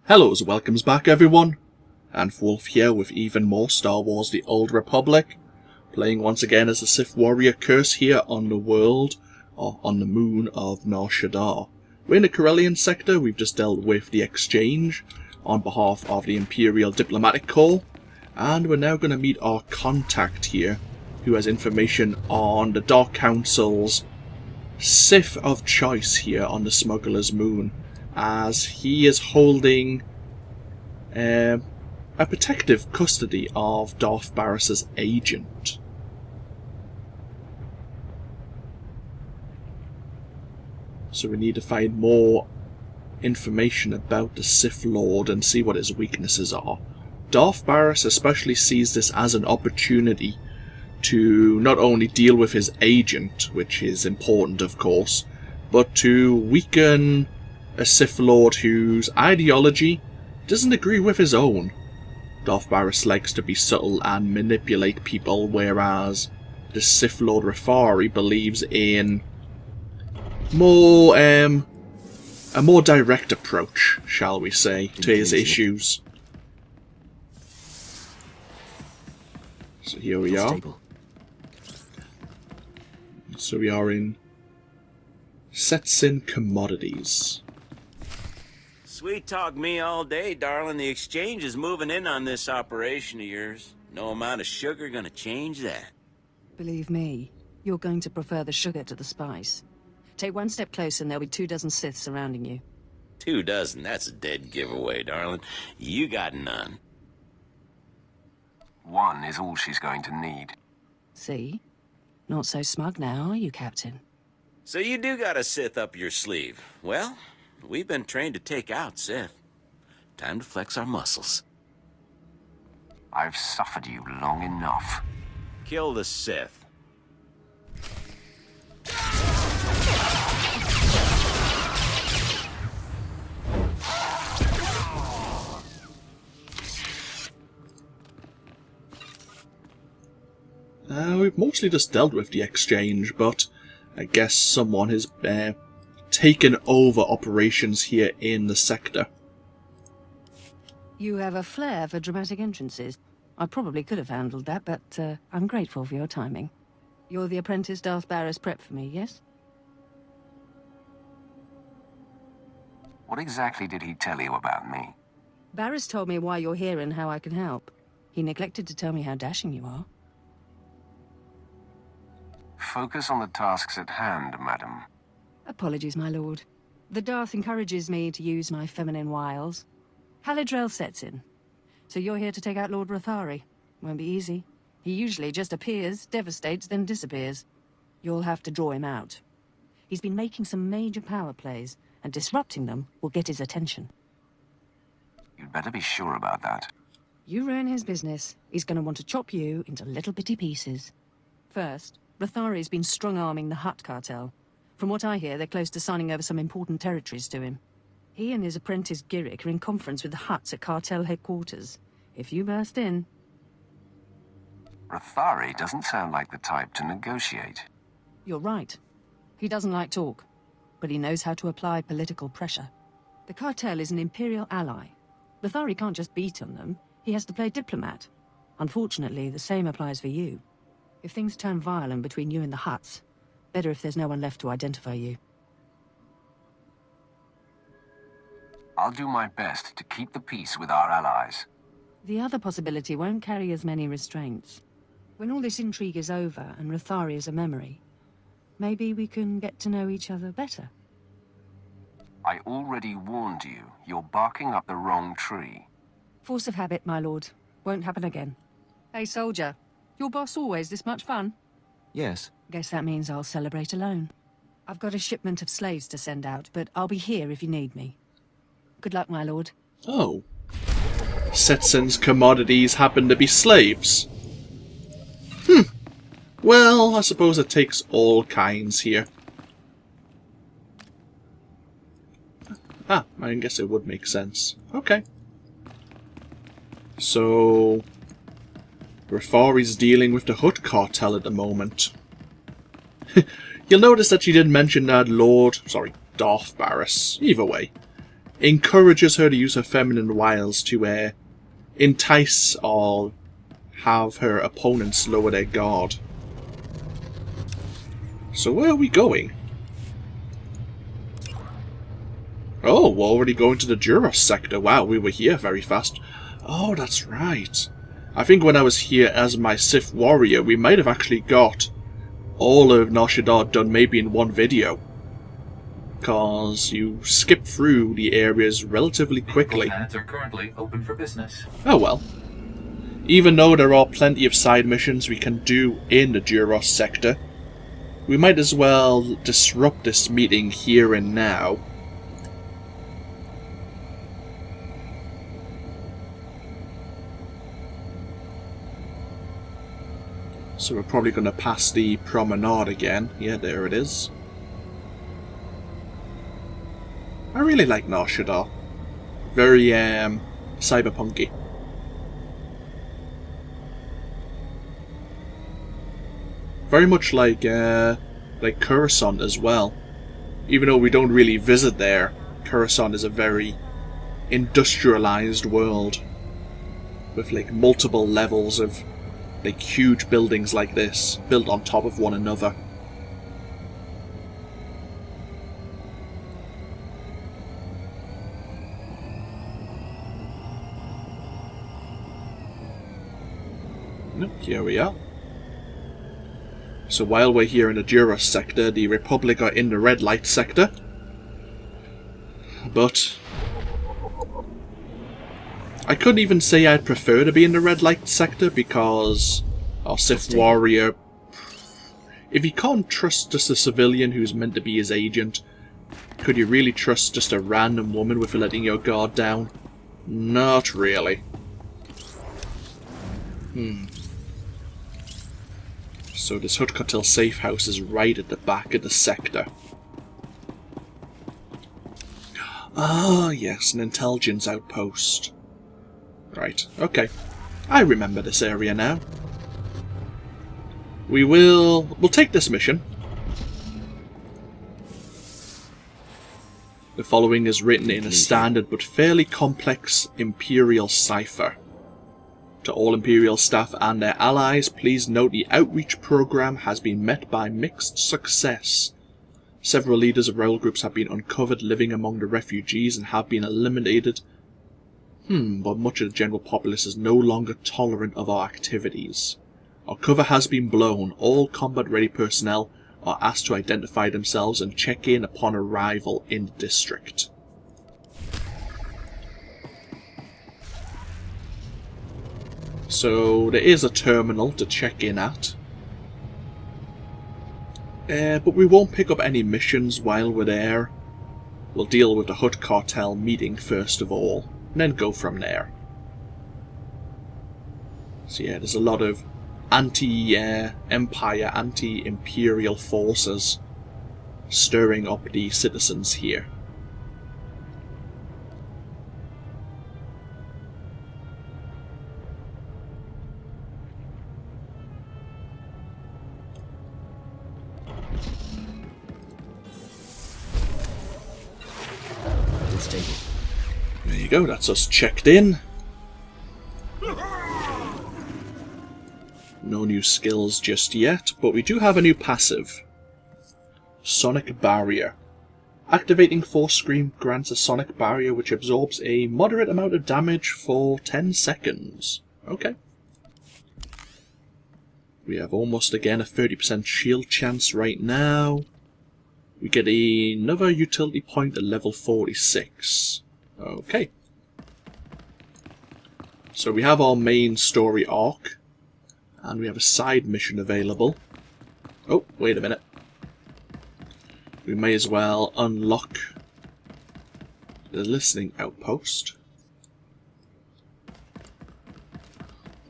Hello, welcomes back everyone. AnthWolf here with even more Star Wars The Old Republic, playing once again as the Sith warrior Curze here on the world, or on the moon of Nar Shaddaa. We're in the Corellian sector. We've just dealt with the Exchange on behalf of the Imperial Diplomatic Corps, and we're now going to meet our contact here, who has information on the Dark Council's Sith of choice here on the Smuggler's Moon, as he is holding a protective custody of Darth Baras's agent. So we need to find more information about the Sith Lord and see what his weaknesses are. Darth Baras especially sees this as an opportunity to not only deal with his agent, which is important of course, but to weaken a Sith Lord whose ideology doesn't agree with his own. Darth Baras likes to be subtle and manipulate people, whereas the Sith Lord Rathore believes in more, a more direct approach, shall we say, to his issues. So here we are. So we are in Setsyn Commodities. Sweet talk me all day, darling. The Exchange is moving in on this operation of yours. No amount of sugar gonna change that. Believe me, you're going to prefer the sugar to the spice. Take one step closer and there'll be 24 Siths surrounding you. 24? That's a dead giveaway, darling. You got none. One is all she's going to need. See? Not so smug now, are you, Captain? So you do got a Sith up your sleeve. Well, we've been trained to take out Sith. Time to flex our muscles. I've suffered you long enough. Kill the Sith. We've mostly just dealt with the Exchange, but I guess someone has taken over operations here in the sector. You have a flair for dramatic entrances. I probably could have handled that, but I'm grateful for your timing. You're the apprentice Darth Baras prepped for me, yes? What exactly did he tell you about me? Baras told me why you're here and how I can help. He neglected to tell me how dashing you are. Focus on the tasks at hand, madam. Apologies, my lord. The Darth encourages me to use my feminine wiles. Haladrel Setsyn. So you're here to take out Lord Rathore. Won't be easy. He usually just appears, devastates, then disappears. You'll have to draw him out. He's been making some major power plays, and disrupting them will get his attention. You'd better be sure about that. You ruin his business, he's going to want to chop you into little bitty pieces. First, Rathore's been strong-arming the Hutt cartel. From what I hear, they're close to signing over some important territories to him. He and his apprentice Giric are in conference with the Hutts at cartel headquarters. If you burst in... Rathore doesn't sound like the type to negotiate. You're right. He doesn't like talk, but he knows how to apply political pressure. The cartel is an Imperial ally. Rathore can't just beat on them, he has to play diplomat. Unfortunately, the same applies for you. If things turn violent between you and the Hutts, better if there's no one left to identify you. I'll do my best to keep the peace with our allies. The other possibility won't carry as many restraints. When all this intrigue is over and Rathore is a memory, maybe we can get to know each other better. I already warned you. You're barking up the wrong tree. Force of habit, my lord. Won't happen again. Hey, soldier. Your boss always this much fun? Yes. Guess that means I'll celebrate alone. I've got a shipment of slaves to send out, but I'll be here if you need me. Good luck, my lord. Oh. Setsyn's Commodities happen to be slaves. Well, I suppose it takes all kinds here. I guess it would make sense. Okay. So... Rathore's dealing with the Hutt cartel at the moment. You'll notice that she didn't mention that Darth Baras. Either way, encourages her to use her feminine wiles to entice or have her opponents lower their guard. So where are we going? Oh, we're already going to the Duros sector. Wow, we were here very fast. Oh, that's right. I think when I was here as my Sith warrior, we might have actually got all of Nar Shaddaa done maybe in one video. Because you skip through the areas relatively quickly. Planets are currently open for business. Oh well. Even though there are plenty of side missions we can do in the Duros sector, we might as well disrupt this meeting here and now. So we're probably going to pass the promenade again. Yeah, there it is. I really like Nar Shaddaa. Very, cyberpunky. Very much like Curze as well. Even though we don't really visit there, Curze is a very industrialized world. With, like, multiple levels of like huge buildings like this, built on top of one another. Here we are. So while we're here in the Duros sector, the Republic are in the red light sector. But I couldn't even say I'd prefer to be in the red light sector because our Sith warrior, if you can't trust just a civilian who's meant to be his agent, could you really trust just a random woman with letting your guard down? Not really. So this Hutt safe house is right at the back of the sector. Ah, yes, an intelligence outpost. Right, okay. I remember this area now. We'll take this mission. The following is written in a standard but fairly complex Imperial cipher. To all Imperial staff and their allies, please note the outreach program has been met by mixed success. Several leaders of rebel groups have been uncovered living among the refugees and have been eliminated. But much of the general populace is no longer tolerant of our activities. Our cover has been blown. All combat-ready personnel are asked to identify themselves and check in upon arrival in the district. So there is a terminal to check in at. But we won't pick up any missions while we're there. We'll deal with the Hutt cartel meeting first of all, and then go from there. So yeah, there's a lot of anti-Empire, anti-Imperial forces stirring up the citizens here. There you go, that's us checked in. No new skills just yet, but we do have a new passive. Sonic Barrier. Activating Force Scream grants a sonic barrier which absorbs a moderate amount of damage for 10 seconds. Okay. We have almost again a 30% shield chance right now. We get another utility point at level 46. Okay. So we have our main story arc. And we have a side mission available. Oh, wait a minute. We may as well unlock the listening outpost.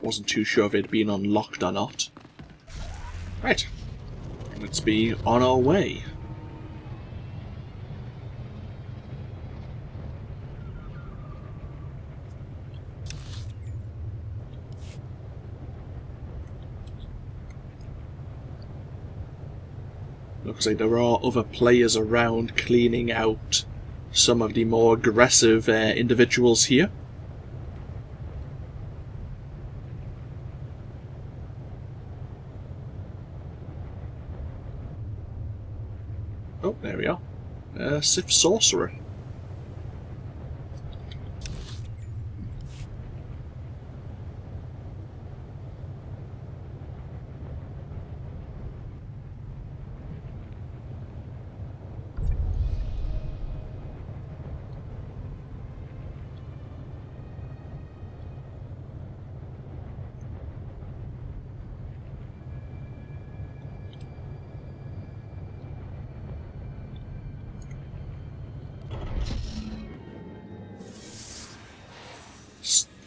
Wasn't too sure if it had been unlocked or not. Right. Let's be on our way. Looks like there are other players around cleaning out some of the more aggressive individuals here. Oh, there we are. Sith Sorcerer.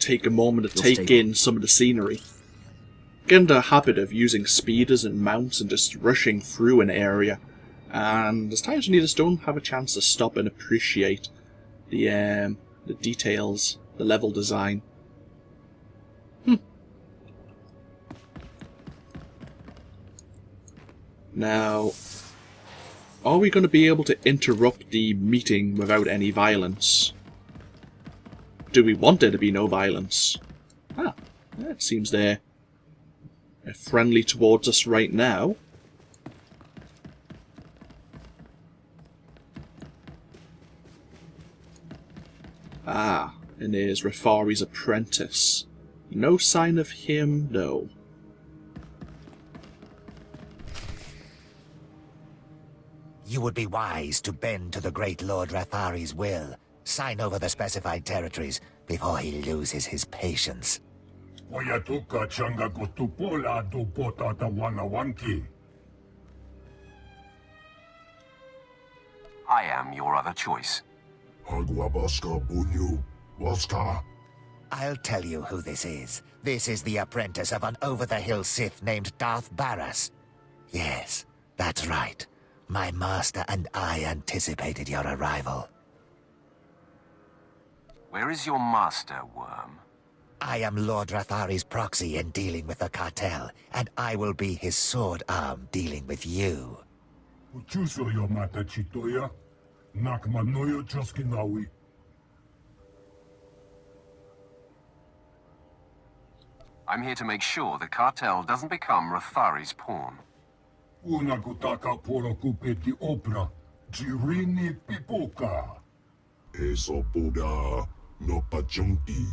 Take a moment to take in some of the scenery. Get into a habit of using speeders and mounts and just rushing through an area. And there's times when you just don't have a chance to stop and appreciate the details, the level design. Now, are we going to be able to interrupt the meeting without any violence? Do we want there to be no violence? Ah, it seems they're friendly towards us right now. Ah, and there's Rathori's apprentice. No sign of him, no. You would be wise to bend to the great Lord Rathori's will. Sign over the specified territories before he loses his patience. I am your other choice. I'll tell you who this is. This is the apprentice of an over-the-hill Sith named Darth Baras. Yes, that's right. My master and I anticipated your arrival. Where is your master, Worm? I am Lord Rathori's proxy in dealing with the cartel, and I will be his sword arm dealing with you. I'm here to make sure the cartel doesn't become Rathori's pawn. No pachunti,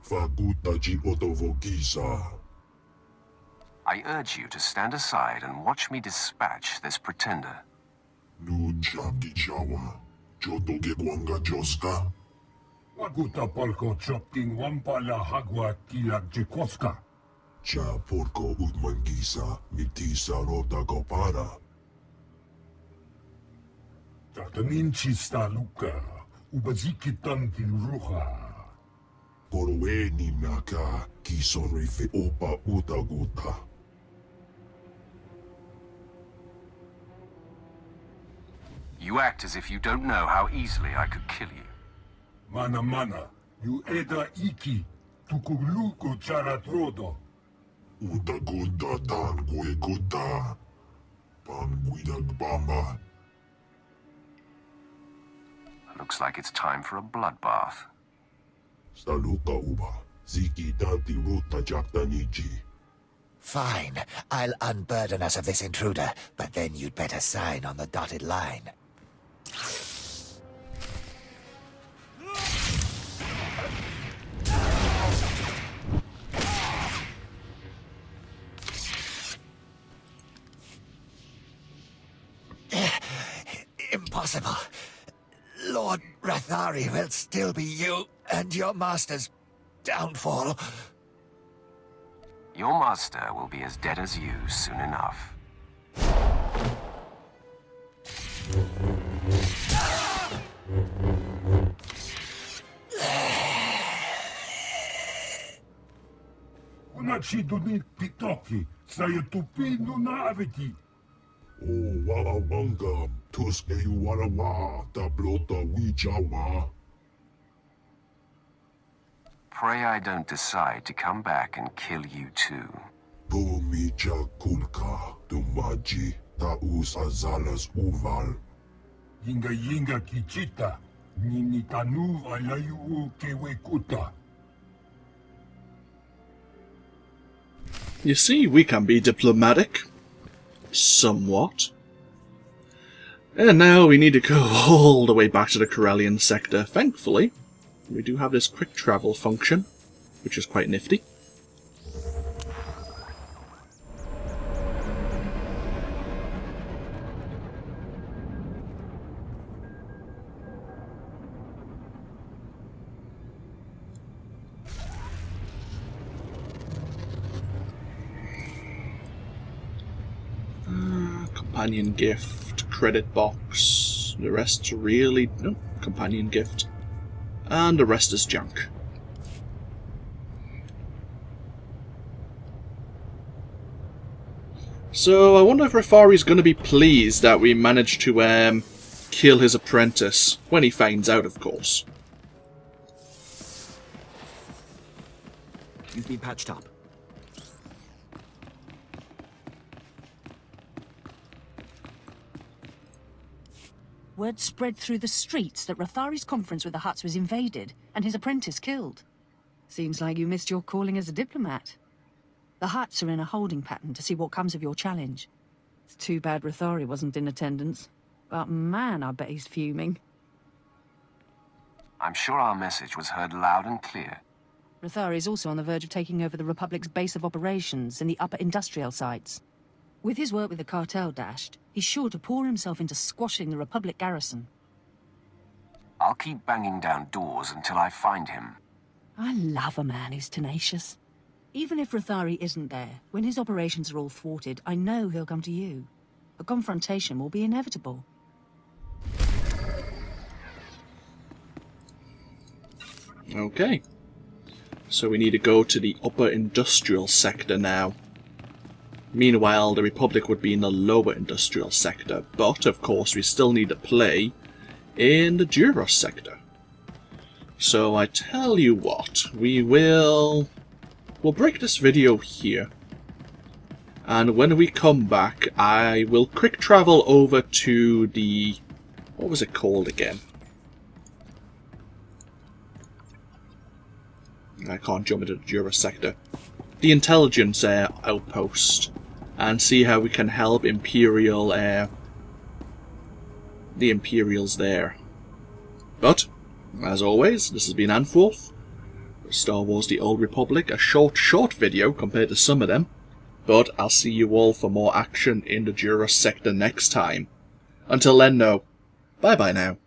fagutaji otovogisa. I urge you to stand aside and watch me dispatch this pretender. Nujaki jawa, jotoge gwanga joska. Waguta palko chopking wampala hagwa kiak jekoska. Cha porko utmangisa, mitisa rota kopara. Tatamin chista luka. Ubaziki tanti ruha. Korweni naka kisonri fe opa utaguta. You act as if you don't know how easily I could kill you. Mana, you eda iki, tukuluko charatrodo. Utaguda dan gueguda. Panguidag bamba. Looks like it's time for a bloodbath. Saluka uba, ziki tanti ruta jaktaniji. Fine. I'll unburden us of this intruder, but then you'd better sign on the dotted line. Impossible. Lord Rathori will still be you and your master's downfall. Your master will be as dead as you soon enough. Unachiduni pitoki, sayetupindu na aveti. Oh, wawawanga, tuske yuwarawa, tablota wijawa. Pray I don't decide to come back and kill you too. Bomija kulka, dumaji, taus azalas uval. Yinga kichita, Nini tanu alayu kewe kuta. You see, we can be diplomatic. Somewhat. And now we need to go all the way back to the Corellian sector. Thankfully, we do have this quick travel function, which is quite nifty. Companion gift, credit box, the rest really... no, companion gift. And the rest is junk. So I wonder if Rathori's going to be pleased that we managed to kill his apprentice, when he finds out, of course. You've been patched up. Word spread through the streets that Rathori's conference with the Hutts was invaded, and his apprentice killed. Seems like you missed your calling as a diplomat. The Hutts are in a holding pattern to see what comes of your challenge. It's too bad Rathori wasn't in attendance. But man, I bet he's fuming. I'm sure our message was heard loud and clear. Rathori is also on the verge of taking over the Republic's base of operations in the upper industrial sites. With his work with the cartel dashed, he's sure to pour himself into squashing the Republic garrison. I'll keep banging down doors until I find him. I love a man who's tenacious. Even if Rathori isn't there, when his operations are all thwarted, I know he'll come to you. A confrontation will be inevitable. Okay. So we need to go to the upper industrial sector now. Meanwhile, the Republic would be in the lower industrial sector, but of course we still need to play in the Duros sector. So I tell you what, we'll break this video here. And when we come back, I will quick travel over to the... what was it called again? I can't jump into the Duros sector. The intelligence outpost. And see how we can help Imperial, the Imperials there. But, as always, this has been AnthWolf. Star Wars The Old Republic, a short video compared to some of them. But I'll see you all for more action in the Duros sector next time. Until then, no. Bye-bye now.